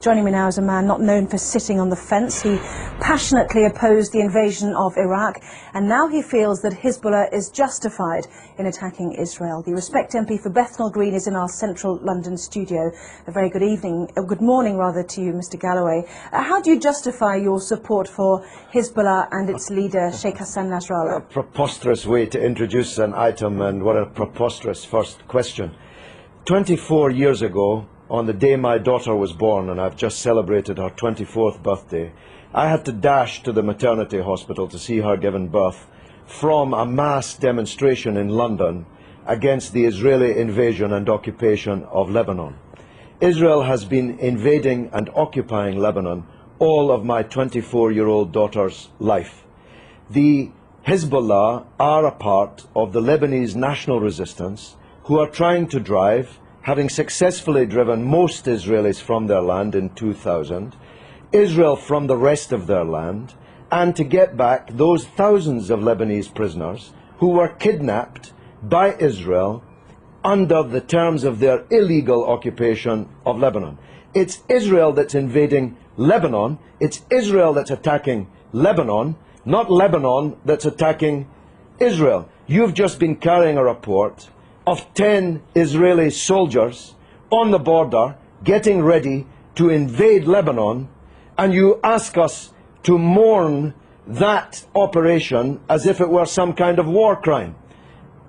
Joining me now is a man not known for sitting on the fence. He passionately opposed the invasion of Iraq, and now he feels that Hezbollah is justified in attacking Israel. The Respect MP for Bethnal Green is in our central London studio. A very good evening, good morning rather, to you, Mr. Galloway. How do you justify your support for Hezbollah and its leader, Sheikh Hassan Nasrallah? A preposterous way to introduce an item, and what a preposterous first question. 24 years ago, on the day my daughter was born, and I've just celebrated her 24th birthday, I had to dash to the maternity hospital to see her given birth from a mass demonstration in London against the Israeli invasion and occupation of Lebanon. Israel has been invading and occupying Lebanon all of my 24-year-old daughter's life. The Hezbollah are a part of the Lebanese national resistance who are trying to drive, having successfully driven most Israelis from their land in 2000, Israel from the rest of their land, and to get back those thousands of Lebanese prisoners who were kidnapped by Israel under the terms of their illegal occupation of Lebanon. It's Israel that's invading Lebanon, it's Israel that's attacking Lebanon, not Lebanon that's attacking Israel. You've just been carrying a report of 10 Israeli soldiers on the border getting ready to invade Lebanon, and you ask us to mourn that operation as if it were some kind of war crime.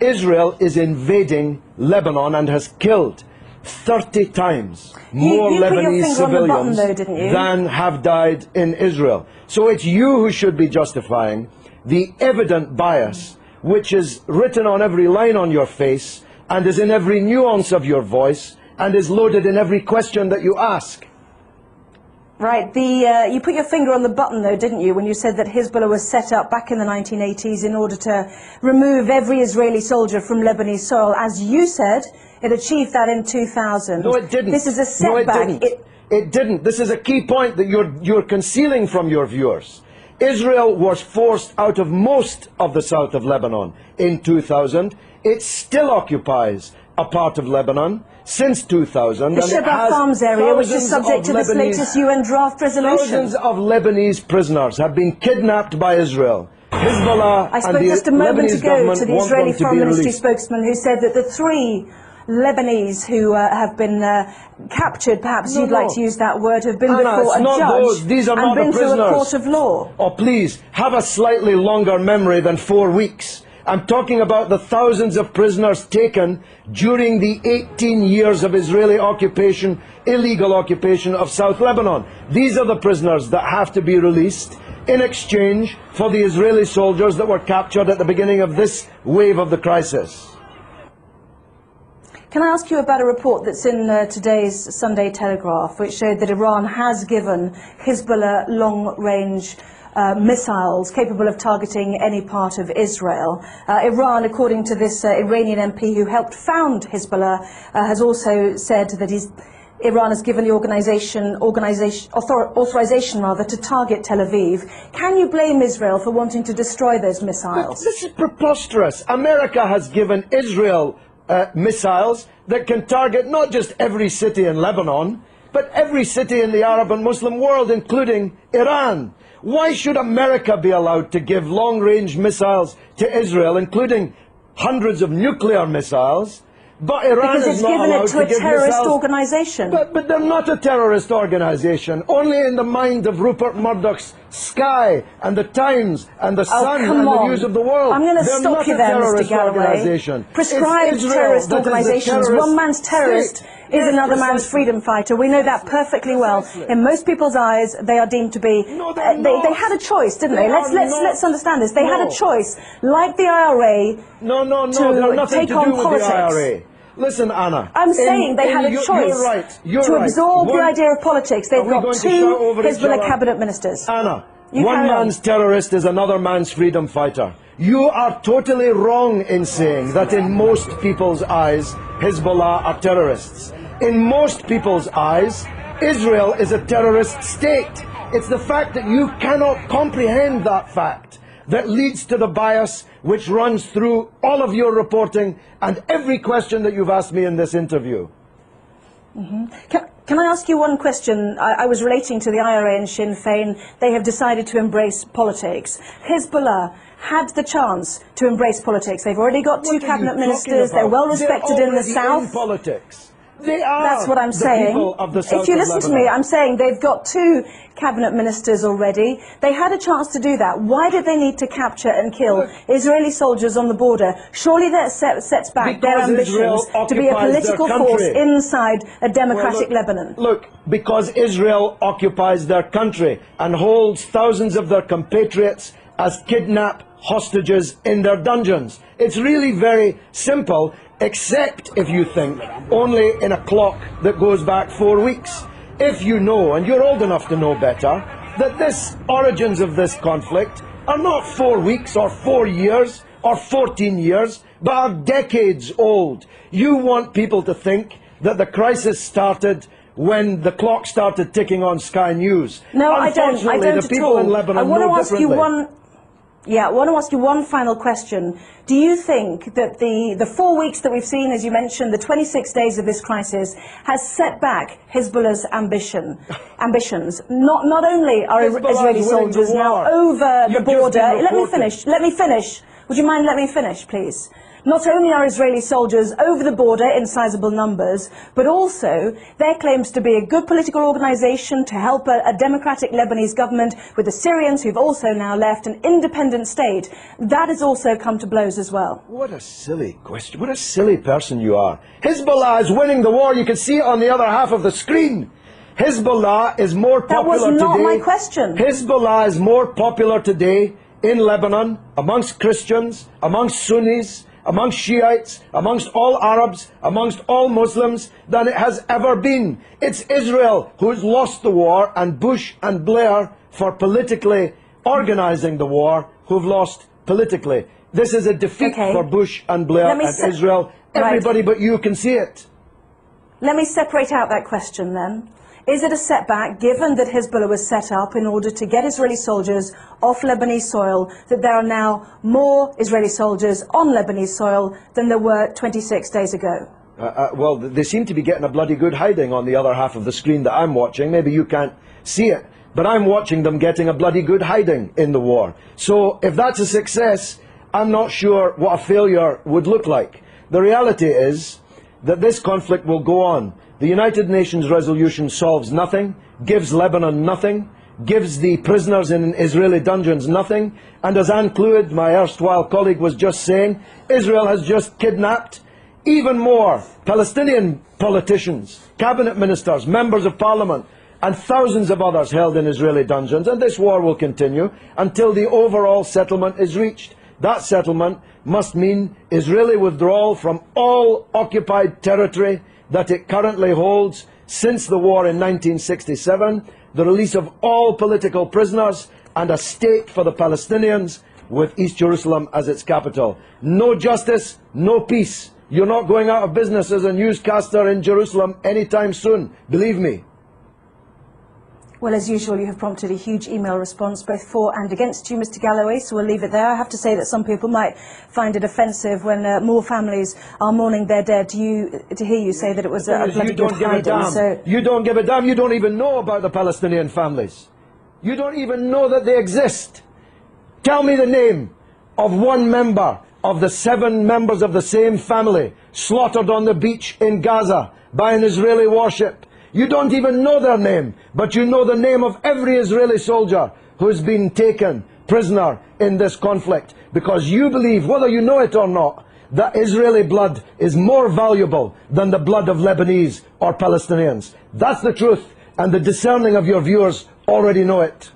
Israel is invading Lebanon and has killed 30 times more Lebanese civilians than have died in Israel. So it's you who should be justifying the evident bias which is written on every line on your face and is in every nuance of your voice and is loaded in every question that you ask. Right. You put your finger on the button, though, didn't you, when you said that Hezbollah was set up back in the 1980s in order to remove every Israeli soldier from Lebanese soil. As you said, it achieved that in 2000. No, it didn't. This is a setback. No, it didn't. It didn't. This is a key point that you're concealing from your viewers. Israel was forced out of most of the south of Lebanon in 2000. It still occupies a part of Lebanon since 2000. The Shebaa Farms area, which is subject to this latest UN draft resolution. Thousands of Lebanese prisoners have been kidnapped by Israel. Hezbollah I spoke and the just a moment Lebanese ago to the Israeli Foreign Ministry released. spokesman who said that the 3 Lebanese who have been captured, perhaps you'd like to use that word, have been before a judge and been through a court of law. Oh, please, have a slightly longer memory than 4 weeks. I'm talking about the thousands of prisoners taken during the 18 years of Israeli occupation, illegal occupation of South Lebanon. These are the prisoners that have to be released in exchange for the Israeli soldiers that were captured at the beginning of this wave of the crisis. Can I ask you about a report that's in today's Sunday Telegraph, which showed that Iran has given Hezbollah long-range missiles capable of targeting any part of Israel. Iran, according to this Iranian MP who helped found Hezbollah, has also said that Iran has given the authorization to target Tel Aviv. Can you blame Israel for wanting to destroy those missiles? This is preposterous. America has given Israel missiles that can target not just every city in Lebanon, but every city in the Arab and Muslim world, including Iran. Why should America be allowed to give long-range missiles to Israel, including hundreds of nuclear missiles, but Iran is not allowed to give missiles? Because it's given it to a terrorist organization. But they're not a terrorist organization. Only in the mind of Rupert Murdoch's Sky and the Times and the Sun and the News of the World. I'm going to stop you there, Mr. Galloway. Prescribed terrorist organizations. One man's terrorist is another man's freedom fighter. We know that perfectly well. In most people's eyes, they are deemed to be. They had a choice, didn't they? Let's understand this. They had a choice, like the IRA, to take on politics. Listen, Anna. I'm saying they had a choice to absorb the idea of politics. They've got 2 Hezbollah cabinet ministers. Anna, one man's terrorist is another man's freedom fighter. You are totally wrong in saying that in most people's eyes, Hezbollah are terrorists. In most people's eyes, Israel is a terrorist state. It's the fact that you cannot comprehend that fact that leads to the bias which runs through all of your reporting and every question that you've asked me in this interview. Can I ask you one question? I was relating to the IRA and Sinn Féin. They have decided to embrace politics. Hezbollah had the chance to embrace politics. They've already got two cabinet ministers. They're well respected in the south. In politics. They are. That's what I'm saying. If you listen to me, I'm saying they've got two cabinet ministers already. They had a chance to do that. Why did they need to capture and kill Israeli soldiers on the border? Surely that sets back their ambitions to be a political force inside a democratic Lebanon. Look, because Israel occupies their country and holds thousands of their compatriots as kidnapped hostages in their dungeons. It's really very simple, except if you think only in a clock that goes back 4 weeks. If you know, and you're old enough to know better, that this origins of this conflict are not 4 weeks or 4 years or 14 years, but are decades old. You want people to think that the crisis started when the clock started ticking on Sky News. No, I don't the people in Lebanon I want know to ask you differently. I want to ask you one final question. Do you think that the 4 weeks that we've seen, as you mentioned, the 26 days of this crisis, has set back Hezbollah's ambitions? Not only are Israeli soldiers now over the border... Let me finish. Would you mind letting me finish, please? Not only are Israeli soldiers over the border in sizable numbers, but also there claims to be a good political organization to help a democratic Lebanese government with the Syrians who've also now left an independent state. That has also come to blows as well. What a silly question. What a silly person you are. Hezbollah is winning the war. You can see it on the other half of the screen. Hezbollah is more popular today. That was not my question. Hezbollah is more popular today in Lebanon, amongst Christians, amongst Sunnis, amongst Shiites, amongst all Arabs, amongst all Muslims, than it has ever been. It's Israel who's lost the war, and Bush and Blair, for politically organizing the war, who've lost politically. This is a defeat for Bush and Blair and Israel. Everybody but you can see it. Let me separate out that question then. Is it a setback, given that Hezbollah was set up in order to get Israeli soldiers off Lebanese soil, that there are now more Israeli soldiers on Lebanese soil than there were 26 days ago? Well, they seem to be getting a bloody good hiding on the other half of the screen that I'm watching. Maybe you can't see it, but I'm watching them getting a bloody good hiding in the war. So if that's a success, I'm not sure what a failure would look like. The reality is that this conflict will go on. The United Nations resolution solves nothing, gives Lebanon nothing, gives the prisoners in Israeli dungeons nothing, and as Anne Clewid, my erstwhile colleague, was just saying, Israel has just kidnapped even more Palestinian politicians, cabinet ministers, members of parliament, and thousands of others held in Israeli dungeons, and this war will continue until the overall settlement is reached. That settlement must mean Israeli withdrawal from all occupied territory that it currently holds since the war in 1967, the release of all political prisoners, and a state for the Palestinians with East Jerusalem as its capital. No justice, no peace. You're not going out of business as a newscaster in Jerusalem anytime soon, believe me. Well, as usual, you have prompted a huge email response, both for and against you, Mr. Galloway, so we'll leave it there. I have to say that some people might find it offensive when more families are mourning their dead to hear you say that it was a bloody good hiding. So you don't give a damn. You don't even know about the Palestinian families. You don't even know that they exist. Tell me the name of one member of the 7 members of the same family slaughtered on the beach in Gaza by an Israeli warship. You don't even know their name, but you know the name of every Israeli soldier who's been taken prisoner in this conflict, because you believe, whether you know it or not, that Israeli blood is more valuable than the blood of Lebanese or Palestinians. That's the truth, and the discerning of your viewers already know it.